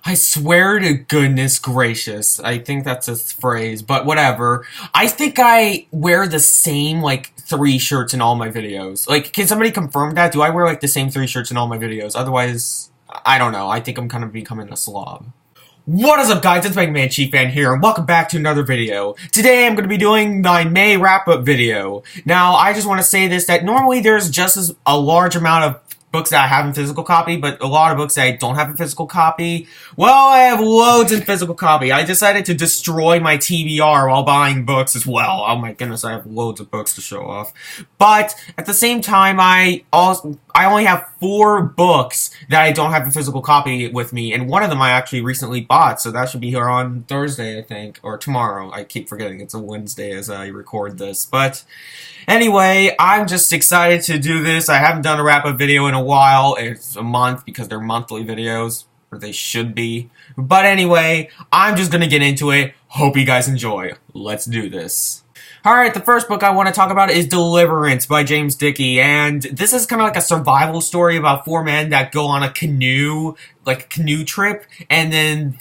I swear to goodness gracious. I think that's a phrase, but whatever. I think I wear the same, like, 3 shirts in all my videos. Like, can somebody confirm that? Do I wear, like, the same 3 shirts in all my videos? Otherwise, I don't know. I think I'm kind of becoming a slob. What is up, guys? It's Mega Man Chief Fan here, and welcome back to another video. Today, I'm going to be doing my May wrap-up video. Now, I just want to say this, that normally there's just as a large amount of books that I have in physical copy, but a lot of books that I don't have in physical copy. Well, I have loads in physical copy. I decided to destroy my TBR while buying books as well. Oh my goodness, I have loads of books to show off. But at the same time, I only have 4 books that I don't have in physical copy with me, and one of them I actually recently bought, so that should be here on Thursday, I think, or tomorrow. I keep forgetting it's a Wednesday as I record this, but anyway, I'm just excited to do this. I haven't done a wrap-up video in a while. It's a month because they're monthly videos, or they should be. But anyway, I'm just gonna get into it. Hope you guys enjoy. Let's do this. Alright, the first book I want to talk about is Deliverance by James Dickey, and this is kind of like a survival story about 4 men that go on a canoe trip, and then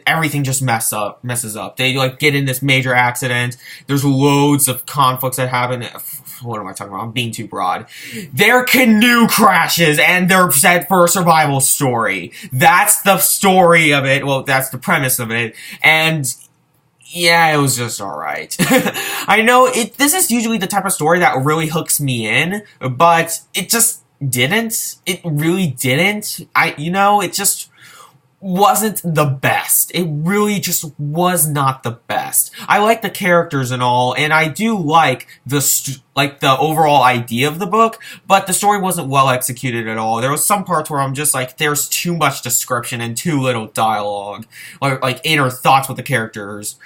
everything just messes up. They like get in this major accident. There's loads of conflicts that happen. What am I talking about? I'm being too broad. Their canoe crashes, and they're set for a survival story. That's the story of it. Well, that's the premise of it, and yeah, it was just alright. I know, this is usually the type of story that really hooks me in, but it just didn't. It really didn't. It just wasn't the best. It really just was not the best. I like the characters and all, and I do like the overall idea of the book, but the story wasn't well executed at all. There was some parts where I'm just like, there's too much description and too little dialogue, or like inner thoughts with the characters.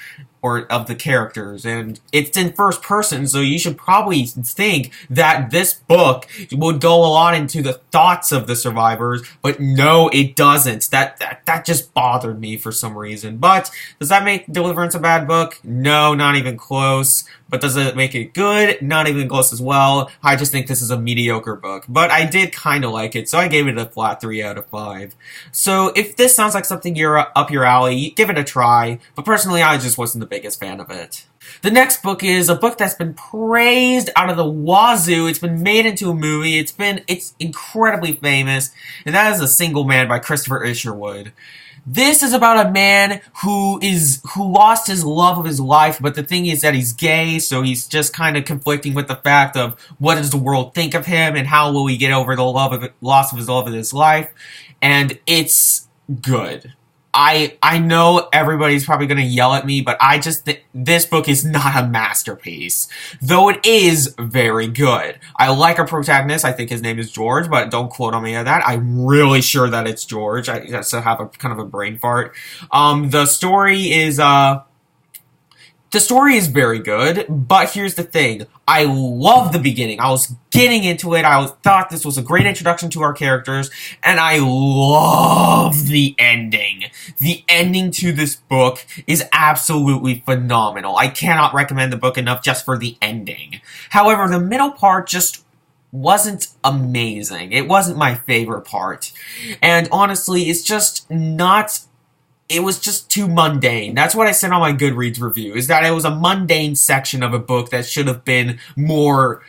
Or of the characters, and it's in first person, so you should probably think that this book would go a lot into the thoughts of the survivors, but no, it doesn't. That just bothered me for some reason. But does that make Deliverance a bad book? No, not even close. But does it make it good? Not even close as well. I just think this is a mediocre book. But I did kind of like it, so I gave it a flat 3 out of 5. So if this sounds like something you're up your alley, give it a try. But personally, I just wasn't the biggest fan of it. The next book is a book that's been praised out of the wazoo. It's been made into a movie. It's incredibly famous. And that is A Single Man by Christopher Isherwood. This is about a man who lost his love of his life, but the thing is that he's gay, so he's just kind of conflicting with the fact of what does the world think of him and how will he get over the loss of his love of his life, and it's good. I know everybody's probably going to yell at me, but I just think this book is not a masterpiece. Though it is very good. I like our protagonist. I think his name is George, but don't quote on me on that. I'm really sure that it's George. I just have a kind of a brain fart. The story is very good, but here's the thing. I love the beginning. I was getting into it. I thought this was a great introduction to our characters, and I love the ending. The ending to this book is absolutely phenomenal. I cannot recommend the book enough just for the ending. However, the middle part just wasn't amazing. It wasn't my favorite part. And honestly, it's just not... It was just too mundane. That's what I said on my Goodreads review, is that it was a mundane section of a book that should have been more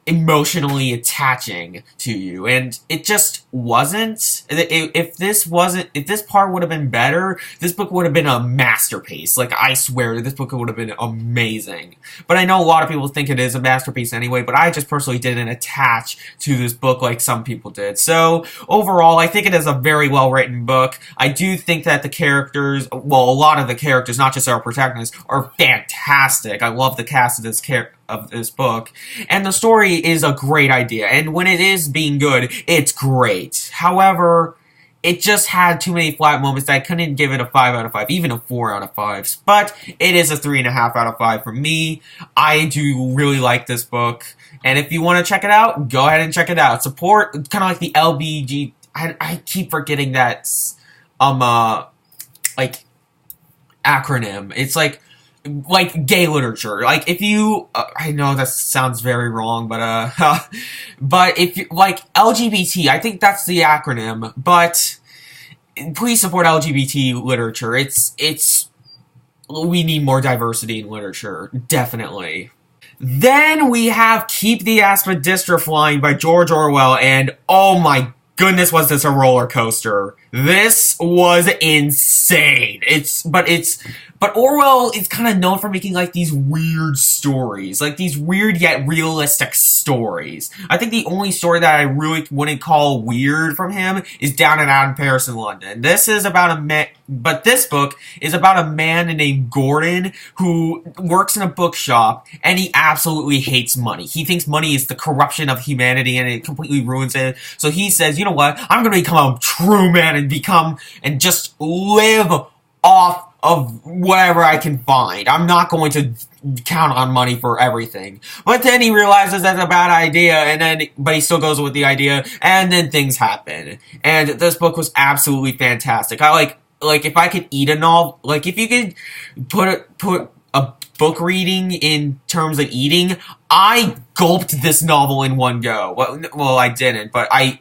emotionally attaching to you, and it just wasn't. If this part would have been better, this book would have been a masterpiece. Like, I swear, this book would have been amazing. But I know a lot of people think it is a masterpiece anyway, but I just personally didn't attach to this book like some people did. So, overall, I think it is a very well-written book. I do think that the characters, well, a lot of the characters, not just our protagonist, are fantastic. I love the cast of this book, and the story is a great idea, and when it is being good, it's great. However, it just had too many flat moments that I couldn't give it a 5 out of 5, even a 4 out of 5. But it is a 3.5 out of 5 for me. I do really like this book, and if you want to check it out, go ahead and check it out. Support, kind of like the LBG, I keep forgetting that, like, acronym. It's like gay literature. Like, if you, I know that sounds very wrong, but, but if you, like, LGBT, I think that's the acronym, but please support LGBT literature. We need more diversity in literature, definitely. Then we have Keep the Aspidistra Flying by George Orwell, and oh my goodness, was this a roller coaster. This was insane. But Orwell is kind of known for making, like, these weird stories. Like, these weird yet realistic stories. I think the only story that I really wouldn't call weird from him is Down and Out in Paris and London. This is about but this book is about a man named Gordon who works in a bookshop, and he absolutely hates money. He thinks money is the corruption of humanity, and it completely ruins it. So he says, you know what, I'm gonna become a true man and just live off of whatever I can find. I'm not going to count on money for everything. But then he realizes that's a bad idea, but he still goes with the idea, and then things happen. And this book was absolutely fantastic. I like if I could eat a novel, like if you could put a book reading in terms of eating, I gulped this novel in one go. Well, I didn't, but I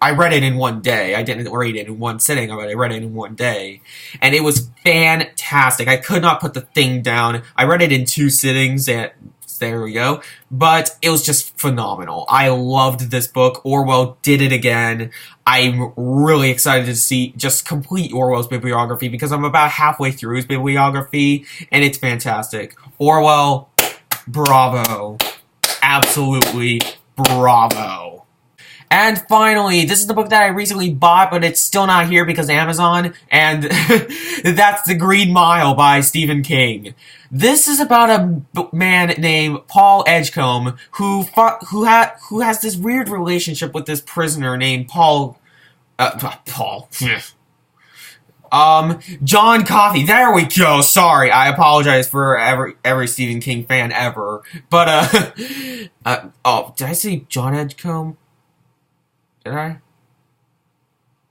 read it in one day. I didn't read it in one sitting, but I read it in one day. And it was fantastic. I could not put the thing down. I read it in 2 sittings, and there we go. But it was just phenomenal. I loved this book. Orwell did it again. I'm really excited to just complete Orwell's bibliography because I'm about halfway through his bibliography, and it's fantastic. Orwell, bravo. Absolutely bravo. And finally, this is the book that I recently bought, but it's still not here because Amazon, and that's The Green Mile by Stephen King. This is about a man named Paul Edgecombe who has this weird relationship with this prisoner named John Coffey. There we go. Sorry, I apologize for every Stephen King fan ever. But oh, did I say John Edgecombe? Did I?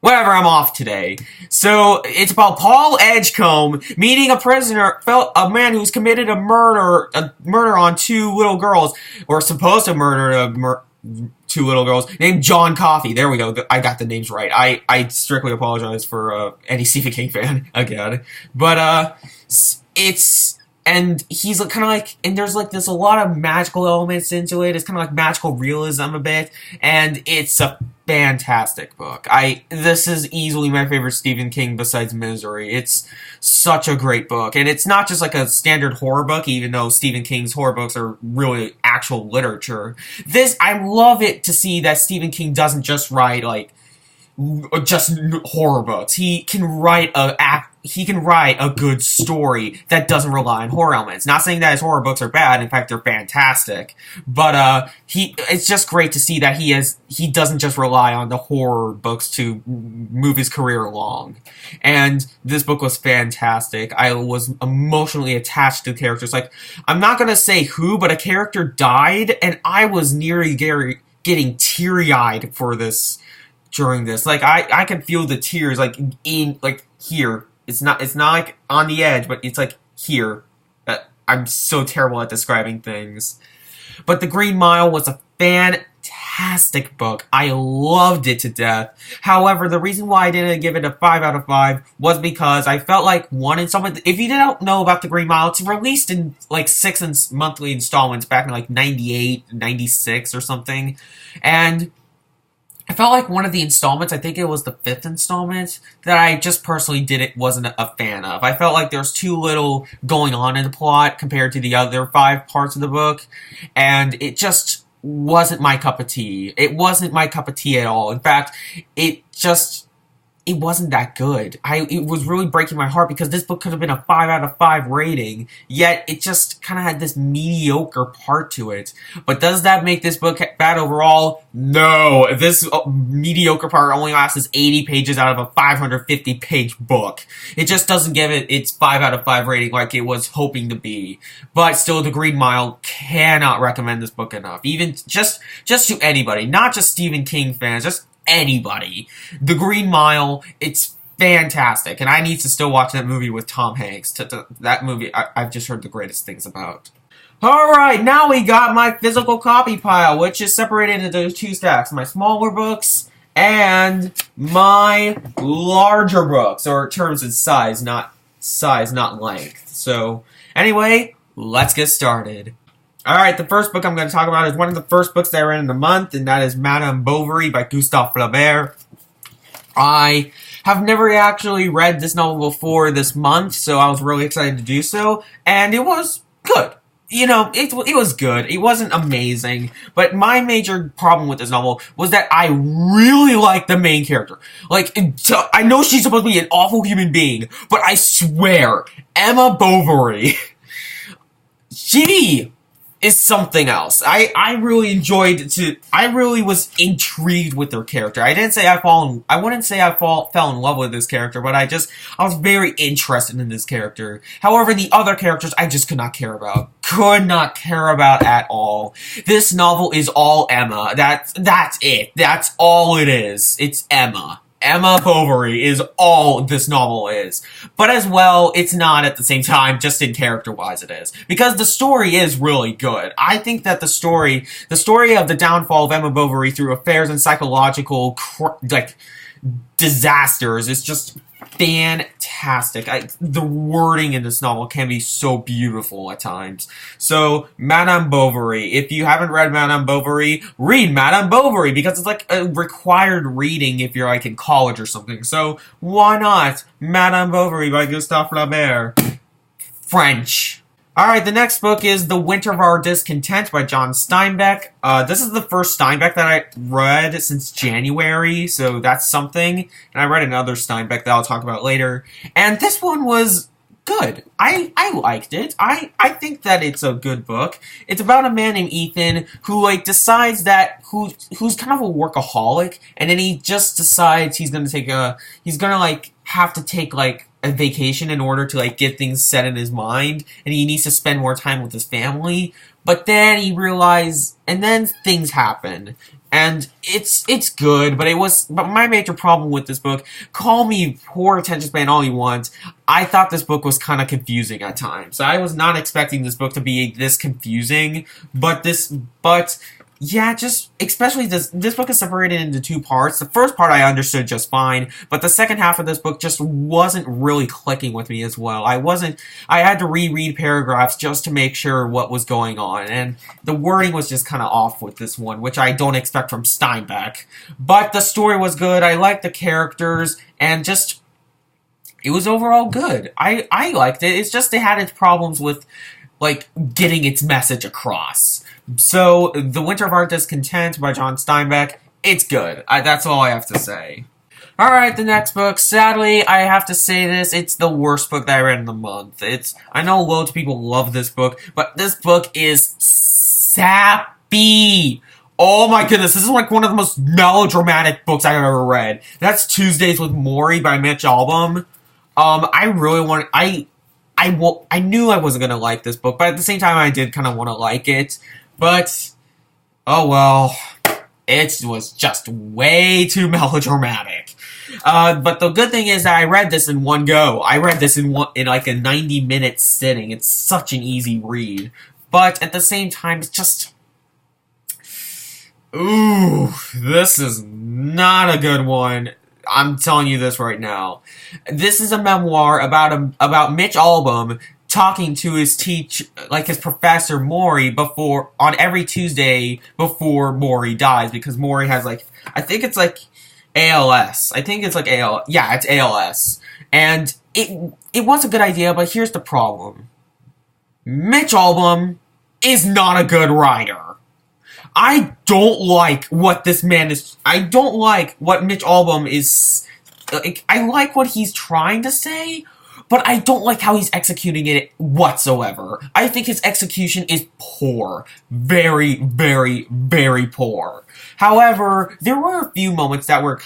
Whatever, I'm off today. So, it's about Paul Edgecombe meeting a man who's committed a murder on 2 little girls, or supposed to murder 2 little girls, named John Coffey. There we go. I got the names right. I strictly apologize for any Stephen King fan again. But and he's kind of like, and there's like a lot of magical elements into it. It's kind of like magical realism a bit, and it's a fantastic book. This is easily my favorite Stephen King besides Misery. It's such a great book, and it's not just like a standard horror book, even though Stephen King's horror books are really actual literature. I love it to see that Stephen King doesn't just write like just horror books. He can write a good story that doesn't rely on horror elements. Not saying that his horror books are bad, in fact they're fantastic. But it's just great to see that he doesn't just rely on the horror books to move his career along. And this book was fantastic. I was emotionally attached to the characters. Like, I'm not gonna say who, but a character died, and I was nearly getting teary-eyed for this. During this, like, I could feel the tears, like, here. It's not like on the edge, but it's like here. I'm so terrible at describing things. But The Green Mile was a fantastic book. I loved it to death. However, the reason why I didn't give it a 5 out of 5 was because I felt like one installment. If you didn't know about The Green Mile, it's released in like 6 monthly installments back in like 98, 96 or something. And I felt like one of the installments, I think it was the 5th installment, that I just personally wasn't a fan of. I felt like there was too little going on in the plot compared to the other 5 parts of the book, and it just wasn't my cup of tea. It wasn't my cup of tea at all. In fact, it wasn't that good. It was really breaking my heart because this book could have been a 5 out of 5 rating, yet it just kind of had this mediocre part to it. But does that make this book bad overall? No. This mediocre part only lasts 80 pages out of a 550-page book. It just doesn't give it its 5 out of 5 rating like it was hoping to be. But still, The Green Mile, cannot recommend this book enough. Even just to anybody, not just Stephen King fans, just anybody. The Green Mile, it's fantastic, and I need to still watch that movie with Tom Hanks. That movie, I've just heard the greatest things about. Alright, now we got my physical copy pile, which is separated into 2 stacks. My smaller books and my larger books, or terms in size, not length. So, anyway, let's get started. Alright, the first book I'm going to talk about is one of the first books that I read in the month, and that is Madame Bovary by Gustave Flaubert. I have never actually read this novel before this month, so I was really excited to do so, and it was good. You know, it was good. It wasn't amazing, but my major problem with this novel was that I really liked the main character. Like, I know she's supposed to be an awful human being, but I swear, Emma Bovary, she is something else. I really was intrigued with their character. I wouldn't say I fell in love with this character, but I was very interested in this character. However, the other characters I just could not care about. Could not care about at all. This novel is all Emma. That's it. That's all it is. It's Emma. Emma Bovary is all this novel is. But as well, it's not at the same time, just in character-wise it is. Because the story is really good. I think that the story of the downfall of Emma Bovary through affairs and psychological, disasters is just fantastic. The wording in this novel can be so beautiful at times. So, Madame Bovary. If you haven't read Madame Bovary, read Madame Bovary, because it's like a required reading if you're like in college or something. So, why not? Madame Bovary by Gustave Flaubert. French. Alright, the next book is The Winter of Our Discontent by John Steinbeck. This is the first Steinbeck that I read since January, so that's something. And I read another Steinbeck that I'll talk about later. And this one was good. I liked it. I think that it's a good book. It's about a man named Ethan who, decides that, who's kind of a workaholic, and then he just decides he's gonna have to take, a vacation in order to get things set in his mind, and he needs to spend more time with his family. But then he realized, and then things happen, and it's good. But my major problem with this book, call me poor attention span all you want, I thought this book was kind of confusing at times. I was not expecting this book to be this confusing, but yeah, especially this book is separated into two parts. The first part I understood just fine, but the second half of this book just wasn't really clicking with me as well. I had to reread paragraphs just to make sure what was going on, and the wording was just kind of off with this one, which I don't expect from Steinbeck. But the story was good, I liked the characters, and it was overall good. I liked it. It's just it had its problems with getting its message across. So, The Winter of Our Discontent by John Steinbeck, it's good. That's all I have to say. Alright, the next book. Sadly, I have to say this, it's the worst book that I read in the month. I know loads of people love this book, but this book is sappy. Oh my goodness, this is one of the most melodramatic books I've ever read. That's Tuesdays with Morrie by Mitch Albom. I knew I wasn't gonna like this book, but at the same time I did kind of want to like it. But, oh well, it was just way too melodramatic. But the good thing is that I read this in one go. I read this in a 90-minute sitting. It's such an easy read. But at the same time, it's just, ooh, this is not a good one. I'm telling you this right now. This is a memoir about Mitch Albom talking to his his professor Morrie on every Tuesday before Morrie dies, because Morrie has I think it's ALS. I think it's ALS. Yeah, it's ALS. And it was a good idea, but here's the problem. Mitch Albom is not a good writer. I don't like what this man is. I don't like what Mitch Albom is. I like what he's trying to say, but I don't like how he's executing it whatsoever. I think his execution is poor. Very, very, very poor. However, there were a few moments that were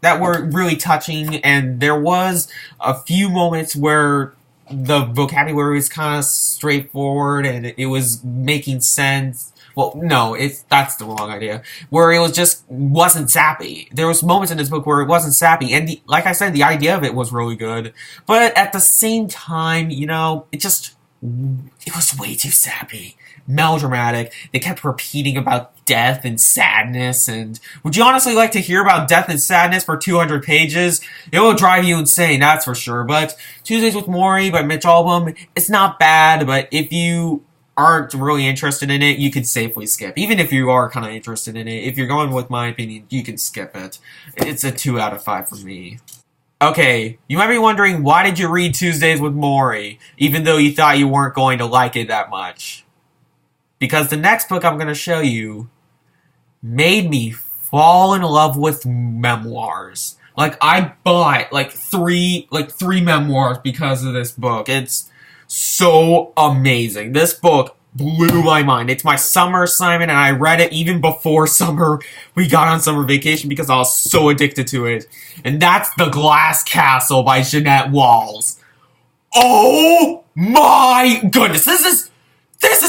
that were really touching, and there was a few moments where the vocabulary was kind of straightforward and it was making sense. Well, no, that's the wrong idea. Where it wasn't sappy. There was moments in this book where it wasn't sappy, and like I said, the idea of it was really good. But at the same time, it was way too sappy. Melodramatic. They kept repeating about death and sadness. And would you honestly like to hear about death and sadness for 200 pages? It will drive you insane, that's for sure. But Tuesdays with Morrie by Mitch Albom, it's not bad, but if you aren't really interested in it, you can safely skip. Even if you are kind of interested in it, if you're going with my opinion, you can skip it. It's a 2 out of 5 for me. Okay, you might be wondering, why did you read Tuesdays with Morrie, even though you thought you weren't going to like it that much? Because the next book I'm going to show you made me fall in love with memoirs. Like, I bought, three memoirs because of this book. It's so amazing. This book blew my mind. It's my summer assignment, and I read it even before we got on summer vacation because I was so addicted to it. And that's The Glass Castle by Jeanette Walls. Oh my goodness, this is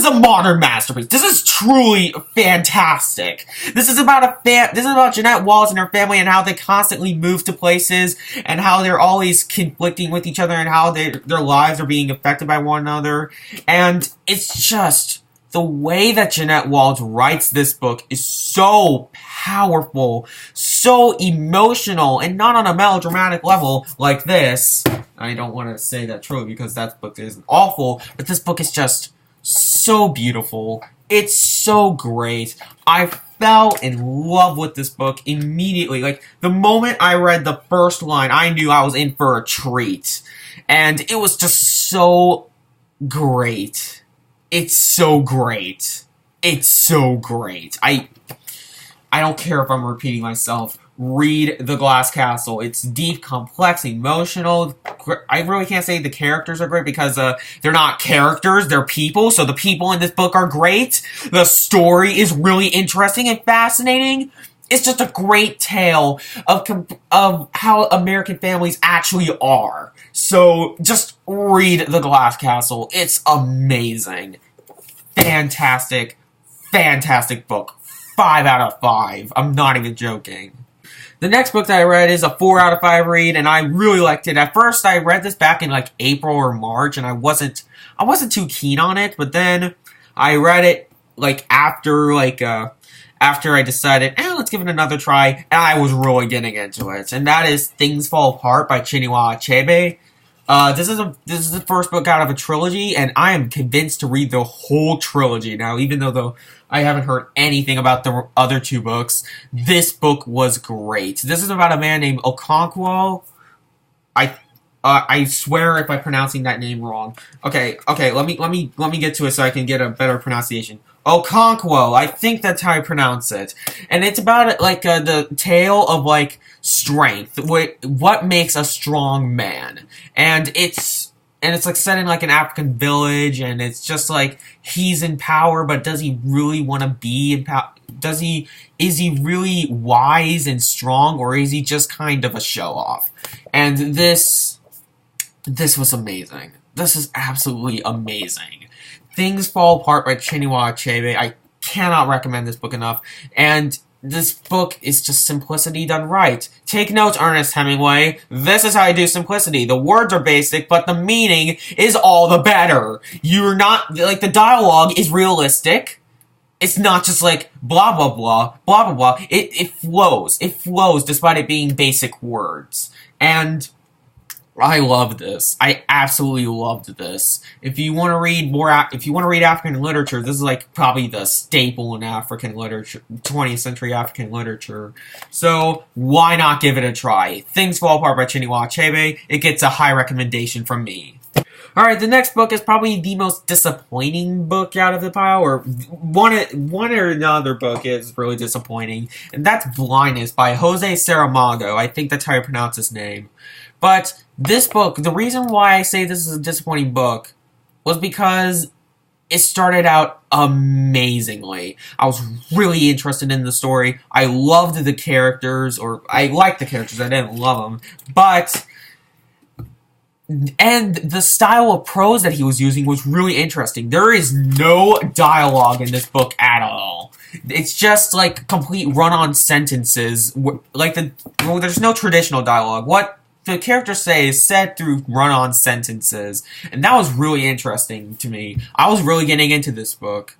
a modern masterpiece. This is truly fantastic. This is about Jeanette Walls and her family and how they constantly move to places and how they're always conflicting with each other and how their lives are being affected by one another. And it's just the way that Jeanette Walls writes this book is so powerful, so emotional, and not on a melodramatic level like this. I don't want to say that truly because that book is awful, but this book is just so beautiful. It's so great. I fell in love with this book immediately. Like, the moment I read the first line, I knew I was in for a treat. And it was just so great. It's so great. It's so great. I don't care if I'm repeating myself. Read The Glass Castle. It's deep, complex, emotional. I really can't say the characters are great because they're not characters, they're people. So the people in this book are great. The story is really interesting and fascinating. It's just a great tale of how American families actually are. So just read The Glass Castle. It's amazing. Fantastic, fantastic book. 5 out of 5. I'm not even joking. The next book that I read is a 4 out of 5 read, and I really liked it. At first, I read this back in April or March, and I wasn't too keen on it. But then I read it after I decided, let's give it another try, and I was really getting into it. And that is Things Fall Apart by Chinua Achebe. This is the first book out of a trilogy, and I am convinced to read the whole trilogy now, even though I haven't heard anything about the other 2 books. This book was great. This is about a man named Okonkwo. I swear if I'm pronouncing that name wrong. Okay, let me get to it so I can get a better pronunciation. Okonkwo, I think that's how I pronounce it. And it's about the tale of strength. What makes a strong man? And it's set in an African village, and it's just he's in power, but does he really want to be in power? Is he really wise and strong, or is he just kind of a show-off? And this was amazing. This is absolutely amazing. Things Fall Apart by Chinua Achebe. I cannot recommend this book enough. And this book is just simplicity done right. Take notes, Ernest Hemingway. This is how I do simplicity. The words are basic, but the meaning is all the better. You're not, the dialogue is realistic. It's not just blah, blah, blah, blah, blah, blah. It flows. It flows despite it being basic words. And I love this. I absolutely loved this. If you want to read African literature, this is probably the staple in African literature, 20th century African literature. So why not give it a try? Things Fall Apart by Chinua Achebe. It gets a high recommendation from me. Alright, the next book is probably the most disappointing book out of the pile, or one or another book is really disappointing, and that's Blindness by Jose Saramago. I think that's how you pronounce his name. But this book, the reason why I say this is a disappointing book was because it started out amazingly. I was really interested in the story. I loved the characters, or I liked the characters, I didn't love them. And the style of prose that he was using was really interesting. There is no dialogue in this book at all. It's just complete run-on sentences. There's no traditional dialogue. What the characters say is said through run-on sentences. And that was really interesting to me. I was really getting into this book.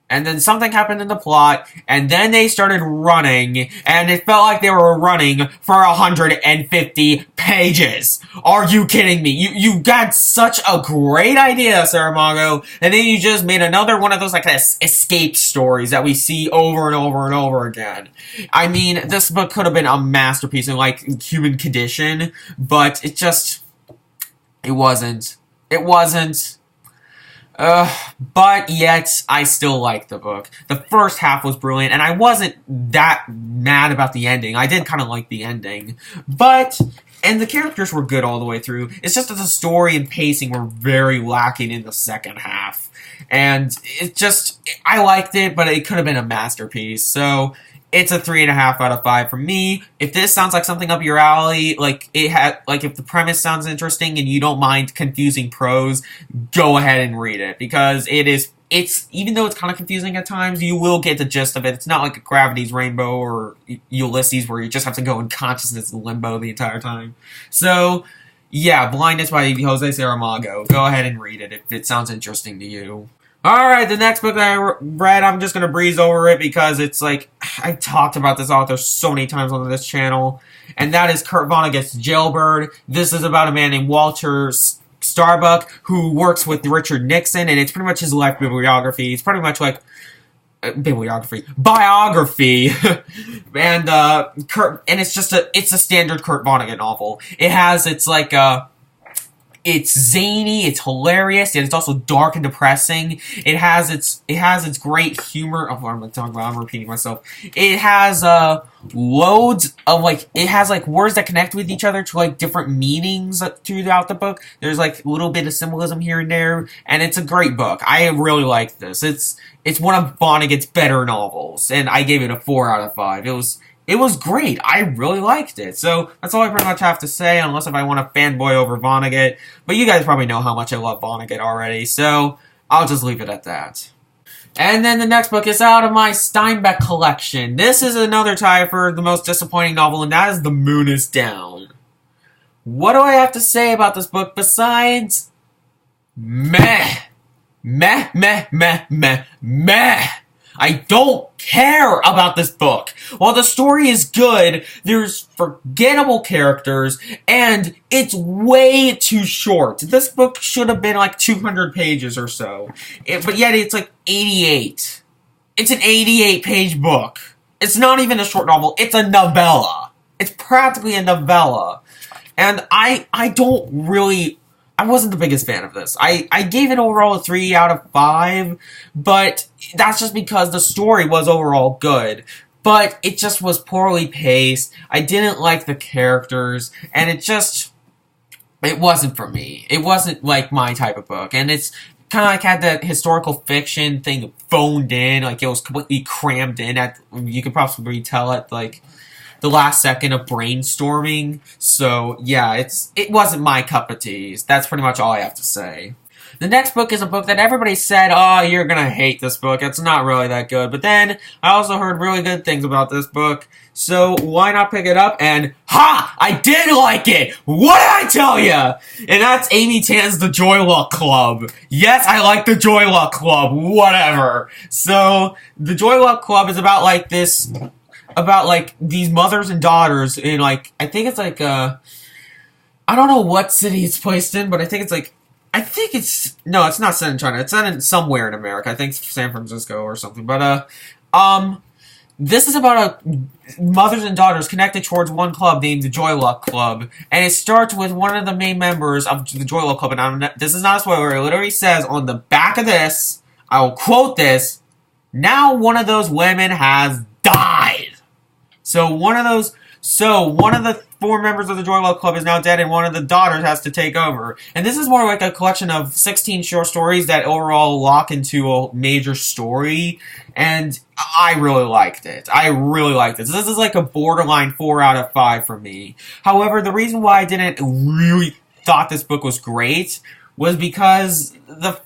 and then something happened in the plot, and then they started running, and it felt like they were running for 150 pages. Are you kidding me? You got such a great idea, Saramago, and then you just made another one of those like escape stories that we see over and over and over again. I mean, this book could have been a masterpiece in like human condition, but it wasn't. It wasn't. But yet, I still like the book. The first half was brilliant, and I wasn't that mad about the ending. I did kind of like the ending. And the characters were good all the way through. It's just that the story and pacing were very lacking in the second half. And I liked it, but it could have been a masterpiece. So, it's a 3.5 out of 5 for me. If this sounds like something up your alley, if the premise sounds interesting and you don't mind confusing prose, go ahead and read it, because it's even though it's kind of confusing at times, you will get the gist of it. It's not like a Gravity's Rainbow or Ulysses where you just have to go in consciousness limbo the entire time. So, yeah, Blindness by Jose Saramago. Go ahead and read it if it sounds interesting to you. Alright, the next book that I read, I'm just going to breeze over it because it's like, I've talked about this author so many times on this channel, and that is Kurt Vonnegut's Jailbird. This is about a man named Walter Starbuck who works with Richard Nixon, and it's pretty much his life bibliography. It's pretty much like biography, and it's a standard Kurt Vonnegut novel. It's zany, it's hilarious, and it's also dark and depressing. It has its great humor. Oh, what am I talking about? I'm repeating myself. It has loads of words that connect with each other to like different meanings throughout the book. There's like a little bit of symbolism here and there, and it's a great book. I really like this. It's one of Vonnegut's better novels, and I gave it a 4 out of 5. It was great. I really liked it. So, that's all I pretty much have to say, unless if I want to fanboy over Vonnegut. But you guys probably know how much I love Vonnegut already, so I'll just leave it at that. And then the next book is out of my Steinbeck collection. This is another tie for the most disappointing novel, and that is The Moon is Down. What do I have to say about this book besides meh? Meh, meh, meh, meh, meh. I don't care about this book. While the story is good, there's forgettable characters, and it's way too short. This book should have been like 200 pages or so. But yet it's like 88. It's an 88-page book. It's not even a short novel. It's a novella. It's practically a novella. And I wasn't the biggest fan of this. I gave it overall a 3 out of 5, but that's just because the story was overall good. But it just was poorly paced. I didn't like the characters, and it wasn't for me. It wasn't like my type of book, and it's kind of like had that historical fiction thing phoned in, like it was completely crammed in you could probably tell at like the last second of brainstorming. So yeah, it wasn't my cup of tea. That's pretty much all I have to say. The next book is a book that everybody said, oh, you're gonna hate this book. It's not really that good. But then, I also heard really good things about this book. So, why not pick it up? And, ha! I did like it! What did I tell ya? And that's Amy Tan's The Joy Luck Club. Yes, I like The Joy Luck Club. Whatever. So, The Joy Luck Club is about these mothers and daughters in I think it's I don't know what city it's placed in, but no, it's not set in China. It's set in somewhere in America. I think San Francisco or something. But, this is about mothers and daughters connected towards one club named the Joy Luck Club. And it starts with one of the main members of the Joy Luck Club. And this is not a spoiler. It literally says on the back of this, I will quote this, now one of those women has died. So one of the 4 members of the Joy Luck Club is now dead, and one of the daughters has to take over. And this is more like a collection of 16 short stories that overall lock into a major story, and I really liked it. This is like a borderline 4 out of 5 for me. However, the reason why I didn't really thought this book was great was because the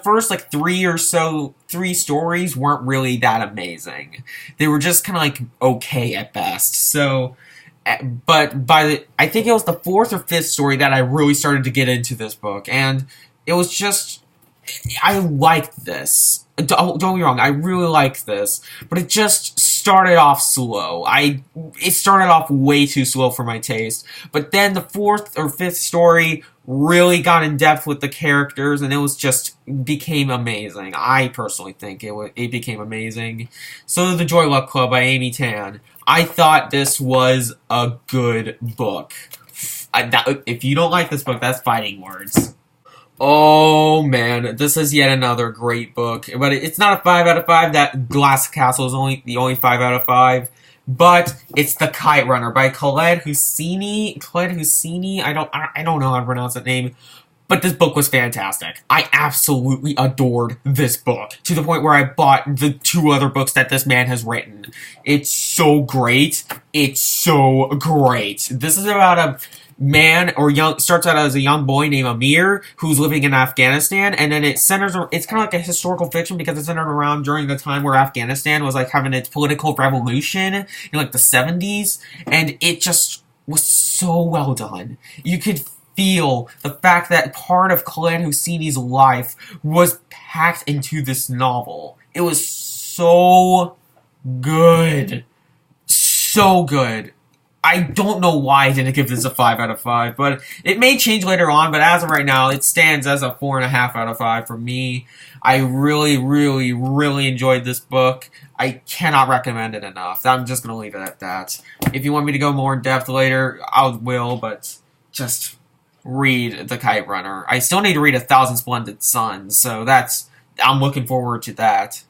first 3 stories weren't really that amazing. They were just kind of okay at best. So, but I think it was the 4th or 5th story that I really started to get into this book, and it was just I liked this. Don't get me wrong, I really liked this, but it just started off slow. It started off way too slow for my taste. But then the fourth or fifth story really got in depth with the characters, and it was just became amazing. I personally think it became amazing. So The Joy Luck Club by Amy Tan. I thought this was a good book. If you don't like this book, that's fighting words. Oh man, this is yet another great book. But it's not a 5 out of 5. That Glass Castle is the only 5 out of 5. But it's The Kite Runner by Khaled Hosseini. I don't know how to pronounce that name. But this book was fantastic. I absolutely adored this book. To the point where I bought the 2 other books that this man has written. It's so great. It's so great. This is about a man starts out as a young boy named Amir who's living in Afghanistan, and then it's kind of like a historical fiction because it's centered around during the time where Afghanistan was like having its political revolution in like the 70s, and it just was so well done. You could feel the fact that part of Khaled Hosseini's life was packed into this novel. It was so good. So good. I don't know why I didn't give this a 5 out of 5, but it may change later on, but as of right now, it stands as a 4.5 out of 5 for me. I really, really, really enjoyed this book. I cannot recommend it enough. I'm just going to leave it at that. If you want me to go more in depth later, I will, but just read The Kite Runner. I still need to read 1,000 Splendid Suns, so I'm looking forward to that.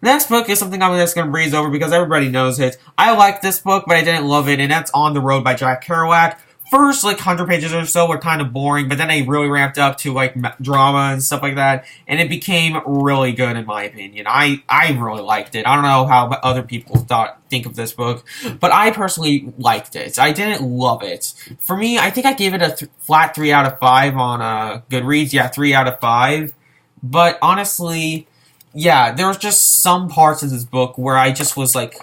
Next book is something I'm just going to breeze over because everybody knows it. I like this book, but I didn't love it, and that's On the Road by Jack Kerouac. First, 100 pages or so were kind of boring, but then they really ramped up to, drama and stuff like that, and it became really good, in my opinion. I really liked it. I don't know how other people think of this book, but I personally liked it. I didn't love it. For me, I think I gave it a flat 3 out of 5 on Goodreads. Yeah, 3 out of 5. But honestly, yeah, there was just some parts of this book where I just was like,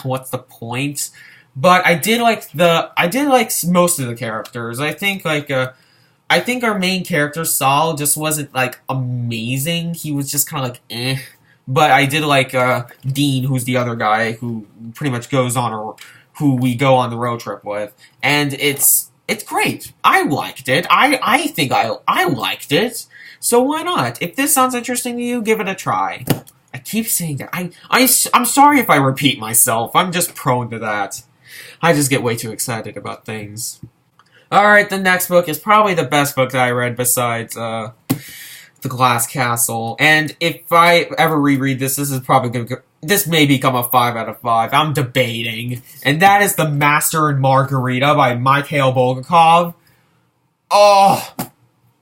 what's the point? But I did like most of the characters. I think our main character, Saul, just wasn't, amazing. He was just kind of But I did like, Dean, who's the other guy who pretty much who we go on the road trip with. And it's great. I liked it. I think I liked it. So why not? If this sounds interesting to you, give it a try. I keep saying that. I'm sorry if I repeat myself. I'm just prone to that. I just get way too excited about things. Alright, the next book is probably the best book that I read besides, The Glass Castle. And if I ever reread this, this may become a 5 out of 5. I'm debating. And that is The Master and Margarita by Mikhail Bulgakov. Oh,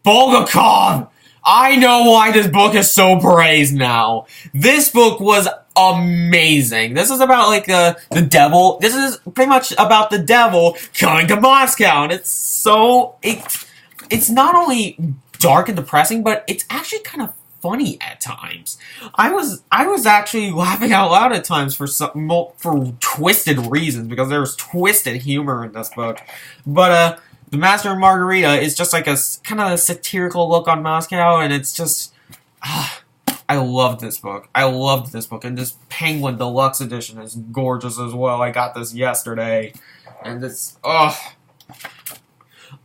Bulgakov! I know why this book is so praised now. This book was amazing. This is about, the devil. This is pretty much about the devil coming to Moscow. And it's not only dark and depressing, but it's actually kind of funny at times. I was actually laughing out loud at times for twisted reasons, because there's twisted humor in this book. But, The Master and Margarita is just like a kind of a satirical look on Moscow, and it's just, I loved this book. And this Penguin Deluxe Edition is gorgeous as well. I got this yesterday, and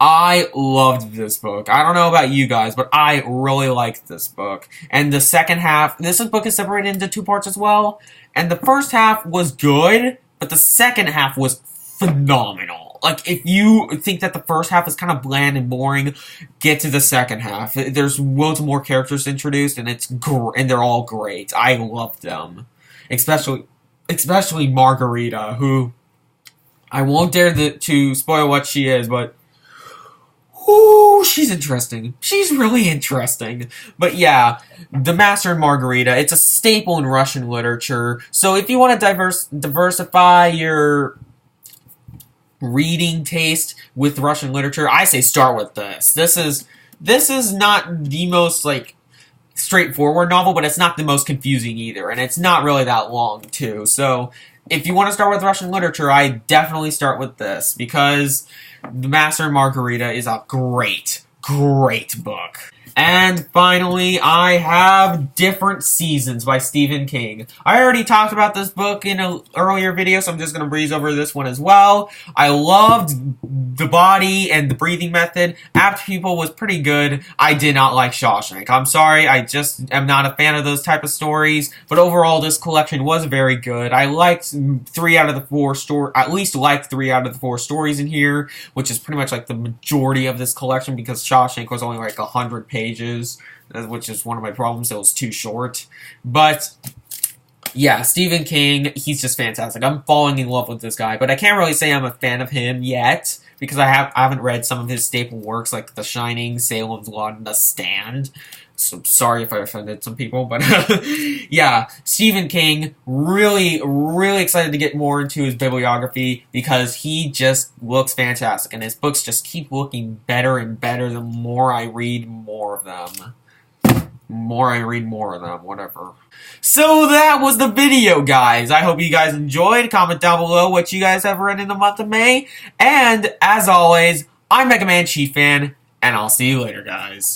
I loved this book. I don't know about you guys, but I really liked this book. And the second half, this book is separated into 2 parts as well, and the first half was good, but the second half was phenomenal. If you think that the first half is kind of bland and boring, get to the second half. There's loads more characters introduced, and and they're all great. I love them. Especially Margarita, who I won't dare to spoil what she is, but ooh, she's interesting. She's really interesting. But yeah, The Master and Margarita, it's a staple in Russian literature. So if you want to diversify your reading taste with Russian literature, I say start with this. This is not the most straightforward novel, but it's not the most confusing either, and it's not really that long too. So if you want to start with Russian literature, I definitely start with this, because The Master and Margarita is a great great book. And finally, I have Different Seasons by Stephen King. I already talked about this book in an earlier video, so I'm just going to breeze over this one as well. I loved the body and the breathing method. Apt Pupil was pretty good. I did not like Shawshank. I'm sorry, I just am not a fan of those type of stories. But overall, this collection was very good. I liked 3 out of the 4 at least liked 3 out of the 4 stories in here, which is pretty much like the majority of this collection because Shawshank was only like 100 pages. Which is one of my problems. It was too short. But yeah, Stephen King, he's just fantastic. I'm falling in love with this guy, but I can't really say I'm a fan of him yet because I haven't read some of his staple works like The Shining, Salem's Lot, and The Stand. So sorry if I offended some people, but yeah, Stephen King, really, really excited to get more into his bibliography because he just looks fantastic, and his books just keep looking better and better the more I read more of them. Whatever. So that was the video, guys. I hope you guys enjoyed. Comment down below what you guys have read in the month of May. And, as always, I'm Mega Man Chief Fan, and I'll see you later, guys.